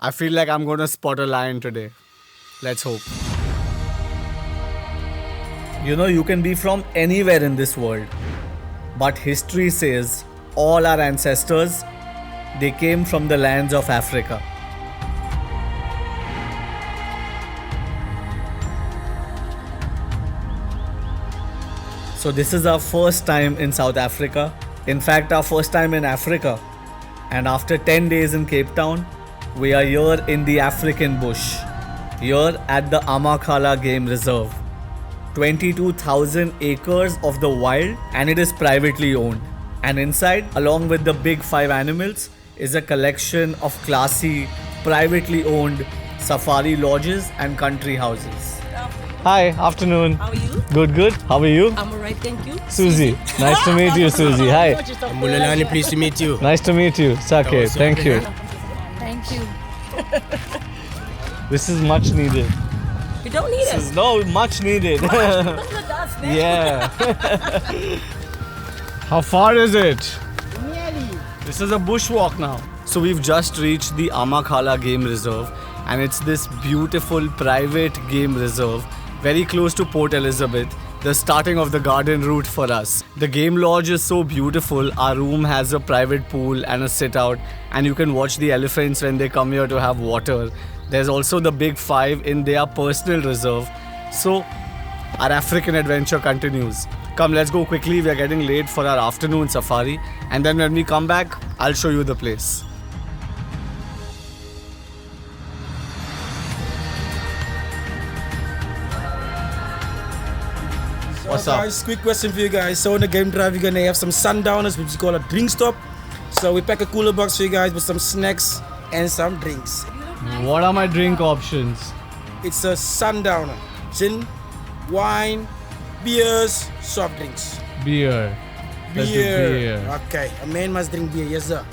I feel like I'm going to spot a lion today. Let's hope. You know, you can be from anywhere in this world, but history says all our ancestors, they came from the lands of Africa. So this is our first time in South Africa. In fact, our first time in Africa. And after 10 days in Cape Town, we are here in the African bush. Here at the Amakhala Game Reserve. 22,000 acres of the wild, and it is privately owned. And inside, along with the big 5 animals, is a collection of classy, privately owned safari lodges and country houses. Hi, afternoon. How are you? Good, good. How are you? I'm alright, thank you. Susie. Nice to meet you, Susie. Hi. Mululani, pleased to meet you. Nice to meet you. Sake, thank you. Thank you. This is much needed. You don't need us. No, much needed. Don't let us, man. Yeah. How far is it? Nearly. This is a bushwalk now. So we've just reached the Amakhala Game Reserve, and it's this beautiful private game reserve very close to Port Elizabeth, the starting of the garden route for us. The game lodge is so beautiful. Our room has a private pool and a sit out, and you can watch the elephants when they come here to have water. There's also the big 5 in their personal reserve. So our African adventure continues. Come, let's go quickly. We are getting late for our afternoon safari, and then when we come back, I'll show you the place. What's up? Guys, quick question for you guys. So on the game drive, you're gonna have some sundowners, which is called a drink stop. So we pack a cooler box for you guys with some snacks and some drinks. What are my drink options? It's a sundowner. Gin, wine, beers, soft drinks. Beer. Let's do beer. Okay, a man must drink beer, yes sir.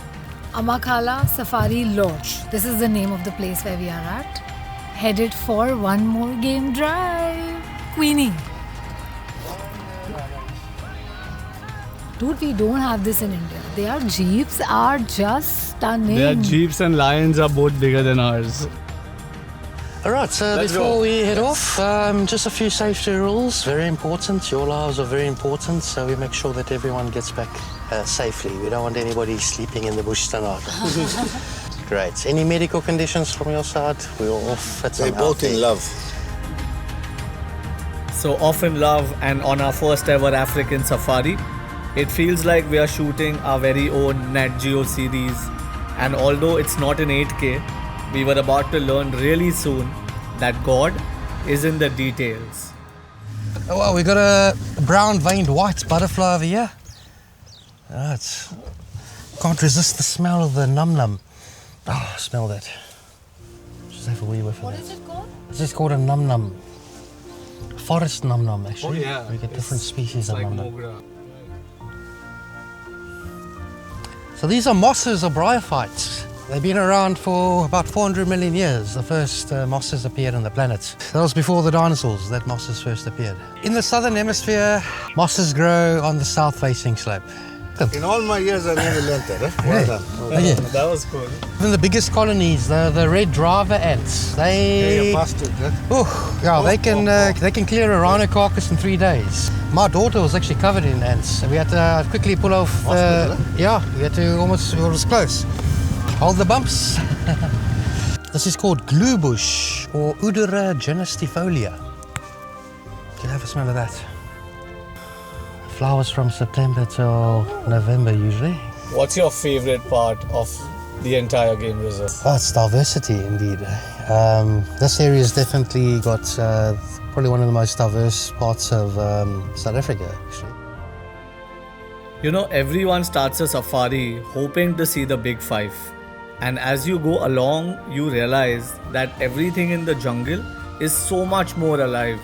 Amakhala Safari Lodge. This is the name of the place where we are at. Headed for one more game drive. Queenie. Dude, we don't have this in India. Their jeeps are just stunning. Their jeeps and lions are both bigger than ours. Alright, so before we head off, just a few safety rules, very important. Your lives are very important, so we make sure that everyone gets back safely. We don't want anybody sleeping in the bush tonight. Great. Any medical conditions from your side? We're all fit and We're both healthy. in love. So off in love and on our first ever African safari. It feels like we are shooting our very own Nat Geo series, and although it's not in 8K, we were about to learn really soon that God is in the details. Oh, well, we got a brown-veined white butterfly over here. Can't resist the smell of the num-num. Oh, smell that. Just have a wee whiff of What that. is it called? It's just called a num-num. Forest num-num, actually. Oh, yeah. We get different species of Like num-num. Mogra. So these are mosses or bryophytes. They've been around for about 400 million years. The first mosses appeared on the planet. That was before the dinosaurs that mosses first appeared. In the southern hemisphere, mosses grow on the south-facing slope. In all my years, I never learned that. Well done. Yeah. That was cool. Even the biggest colonies, the red driver ants, they they can clear a rhino carcass in 3 days. My daughter was actually covered in ants. We had to quickly pull off. We had to almost. It was close. Hold the bumps. This is called glue bush or Udera genestifolia. You can have a smell of that. Flowers from September till November usually. What's your favorite part of the entire game reserve? Oh, it's diversity indeed. This area has definitely got probably one of the most diverse parts of South Africa, actually. You know, everyone starts a safari hoping to see the big 5. And as you go along, you realize that everything in the jungle is so much more alive.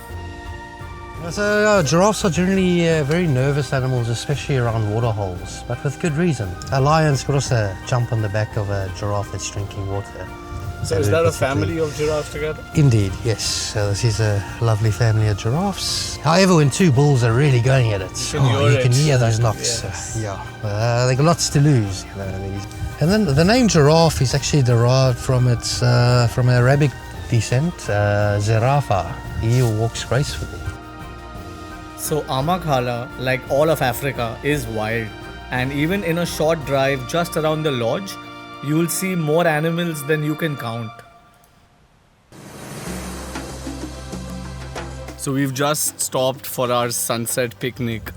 So giraffes are generally very nervous animals, especially around water holes, but with good reason. A lion could also jump on the back of a giraffe that's drinking water. So is that a family of giraffes together? Indeed, yes. So this is a lovely family of giraffes. However, when two bulls are really going at it, you can hear those knocks. Yes. They got lots to lose. You know. And then the name giraffe is actually derived from its from Arabic descent, zirafa, he who walks gracefully. So Amakhala, like all of Africa, is wild. And even in a short drive just around the lodge, you'll see more animals than you can count. So we've just stopped for our sunset picnic,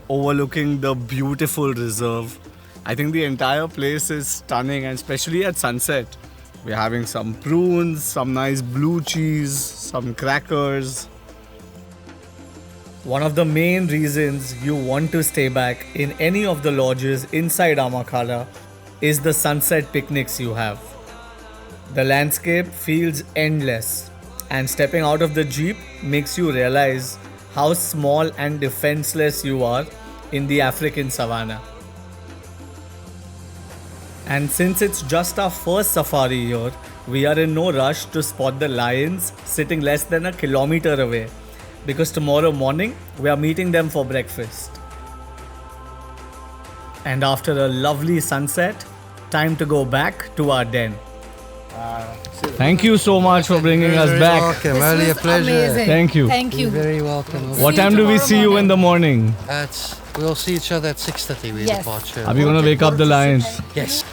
overlooking the beautiful reserve. I think the entire place is stunning, and especially at sunset. We're having some prunes, some nice blue cheese, some crackers. One of the main reasons you want to stay back in any of the lodges inside Amakhala is the sunset picnics you have. The landscape feels endless, and stepping out of the jeep makes you realize how small and defenseless you are in the African savannah. And since it's just our first safari here, we are in no rush to spot the lions sitting less than a kilometer away, because tomorrow morning we are meeting them for breakfast. And after a lovely sunset, time to go back to our den. Thank you so much for bringing us back. Welcome, This only a was pleasure. amazing. Thank you. Thank you. You're very welcome. What See you time do we tomorrow see you in morning. the morning? We'll see each other at 6:30. We Yes. depart. Are we gonna wake up the lions? Yes.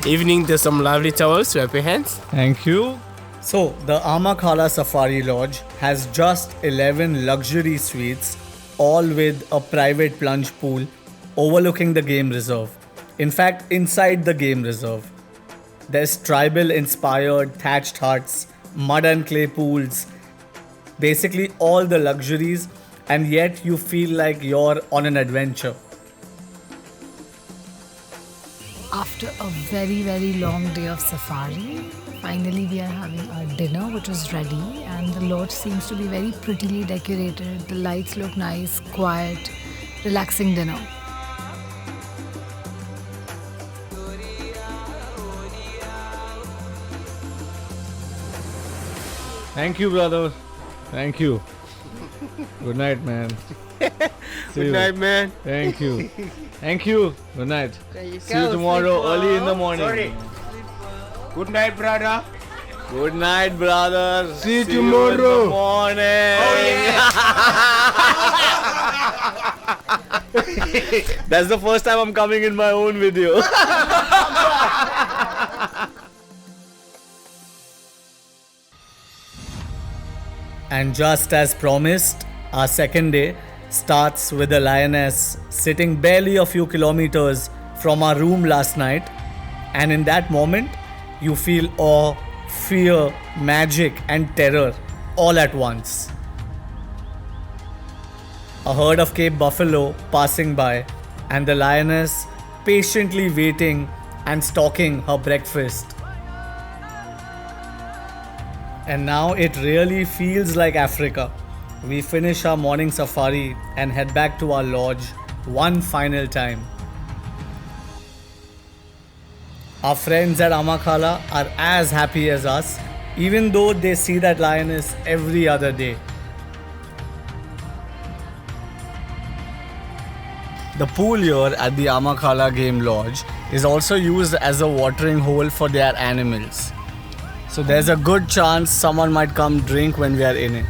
Evening, there's some lovely towels. Wrap your hands. Thank you. So, the Amakhala Safari Lodge has just 11 luxury suites, all with a private plunge pool overlooking the game reserve. In fact, inside the game reserve, there's tribal inspired thatched huts, mud and clay pools, basically all the luxuries, and yet you feel like you're on an adventure. After a very, very long day of safari, finally we are having our dinner, which was ready, and the lodge seems to be very prettily decorated. The lights look nice, quiet, relaxing dinner. Thank you, brother. Thank you. Good night, man. Good night, man. Thank you. Thank you. Good night. There you See you tomorrow early in the morning. Sorry. Good night, brother. Good night, brother. See you In the tomorrow. morning. That's the first time I'm coming in my own video. And just as promised, our second day starts with a lioness sitting barely a few kilometers from our room last night. And in that moment, you feel awe, fear, magic, and terror all at once. A herd of Cape buffalo passing by, and the lioness patiently waiting and stalking her breakfast. And now it really feels like Africa. We finish our morning safari and head back to our lodge one final time. Our friends at Amakhala are as happy as us, even though they see that lioness every other day. The pool here at the Amakhala Game Lodge is also used as a watering hole for their animals. So there's a good chance someone might come drink when we are in it.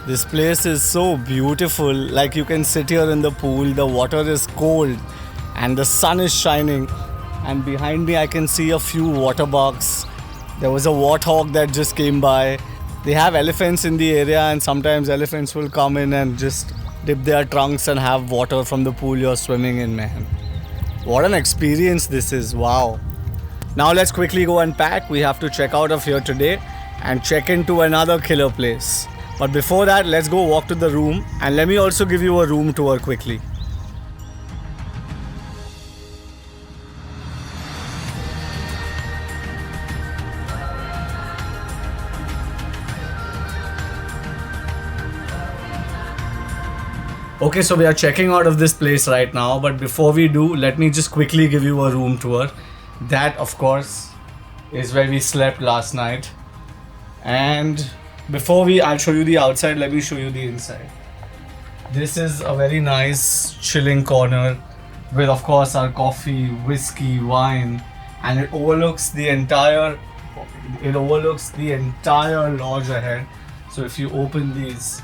This place is so beautiful, like you can sit here in the pool, the water is cold and the sun is shining, and behind me I can see a few water bucks. There was a warthog that just came by. They have elephants in the area, and sometimes elephants will come in and just dip their trunks and have water from the pool you're swimming in, man. What an experience this is, wow. Now let's quickly go and pack. We have to check out of here today and check into another killer place. But before that, let's go walk to the room, and let me also give you a room tour quickly. Okay, so we are checking out of this place right now, but before we do, let me just quickly give you a room tour. That, of course, is where we slept last night. And I'll show you the outside, let me show you the inside. This is a very nice chilling corner with, of course, our coffee, whiskey, wine, and it overlooks the entire lodge ahead. So if you open these,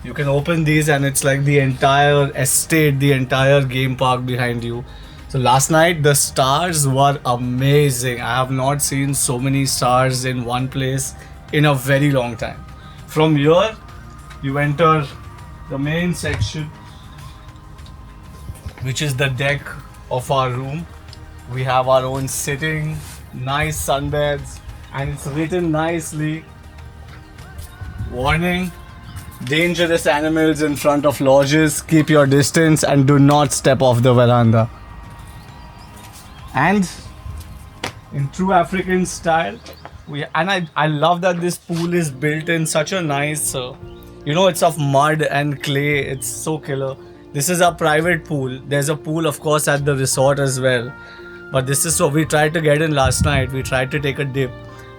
you can open these and it's like the entire estate, the entire game park behind you. So last night the stars were amazing. I have not seen so many stars in one place in a very long time. From here, you enter the main section, which is the deck of our room. We have our own sitting, nice sunbeds, and it's written nicely, warning, dangerous animals in front of lodges, keep your distance and do not step off the veranda. And in true African style, I love that this pool is built in such a nice, it's of mud and clay. It's so killer. This is a private pool. There's a pool, of course, at the resort as well. But this is so we tried to get in last night. We tried to take a dip,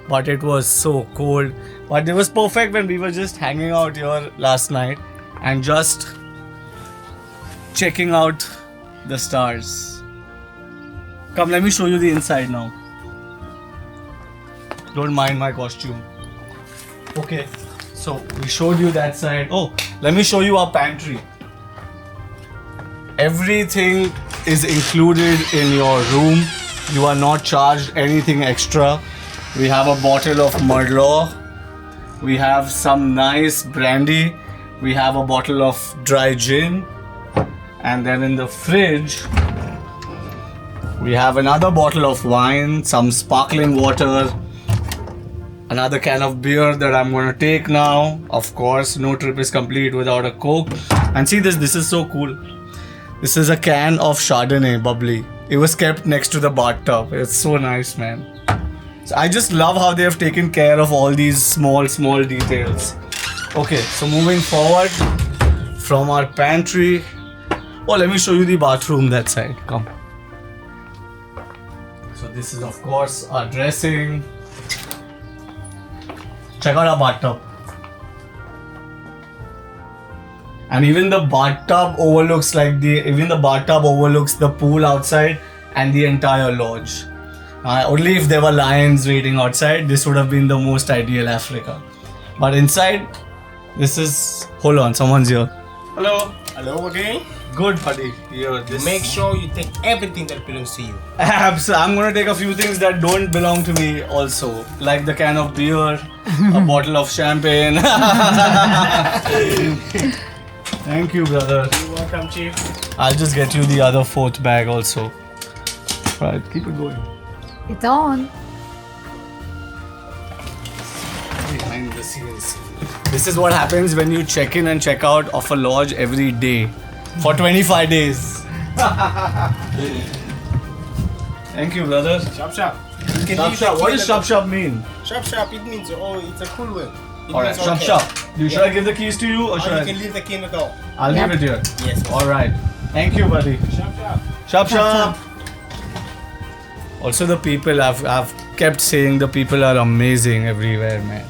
but it was so cold. But it was perfect when we were just hanging out here last night and just checking out the stars. Come, let me show you the inside now. Don't mind my costume. Okay, so we showed you that side. Oh, let me show you our pantry. Everything is included in your room. You are not charged anything extra. We have a bottle of Merlot. We have some nice brandy. We have a bottle of dry gin. And then in the fridge, we have another bottle of wine, some sparkling water, another can of beer that I'm gonna take now. Of course, no trip is complete without a Coke. And see this is so cool. This is a can of Chardonnay, bubbly. It was kept next to the bathtub. It's so nice, man. So I just love how they have taken care of all these small details. Okay, so moving forward from our pantry. Oh, let me show you the bathroom that side. Come. So this is, of course, our dressing. Check out our bathtub. And even the bathtub overlooks the pool outside and the entire lodge. Only if there were lions waiting outside, this would have been the most ideal Africa. But inside, this is... Hold on, someone's here. Hello. Hello again. Good, buddy. Here, this... Make sure you take everything that belongs to you. Absolutely. I'm gonna take a few things that don't belong to me also. Like the can of beer, a bottle of champagne. Thank you, brother. You're welcome, Chief. I'll just get you the other fourth bag also. Right, keep it going. It's on. Behind the scenes. This is what happens when you check in and check out of a lodge every day for 25 days. Thank you, brother. Shop, shop. Shop, shop. What does shop, shop mean? Shop, shop. It means, it's a cool word. Alright, shop, shop. Should I give the keys to you or should Or I? you can leave the key in the door. I'll leave it here. Yes. Alright. Thank you, buddy. Shop, shop. Shop, shop. Also, the people, I've kept saying the people are amazing everywhere, man.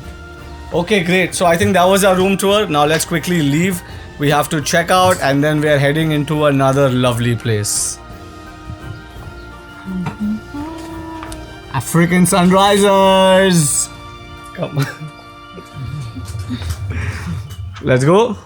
Okay, great. So I think that was our room tour. Now let's quickly leave. We have to check out and then we are heading into another lovely place. African sunrisers. Come. Let's go.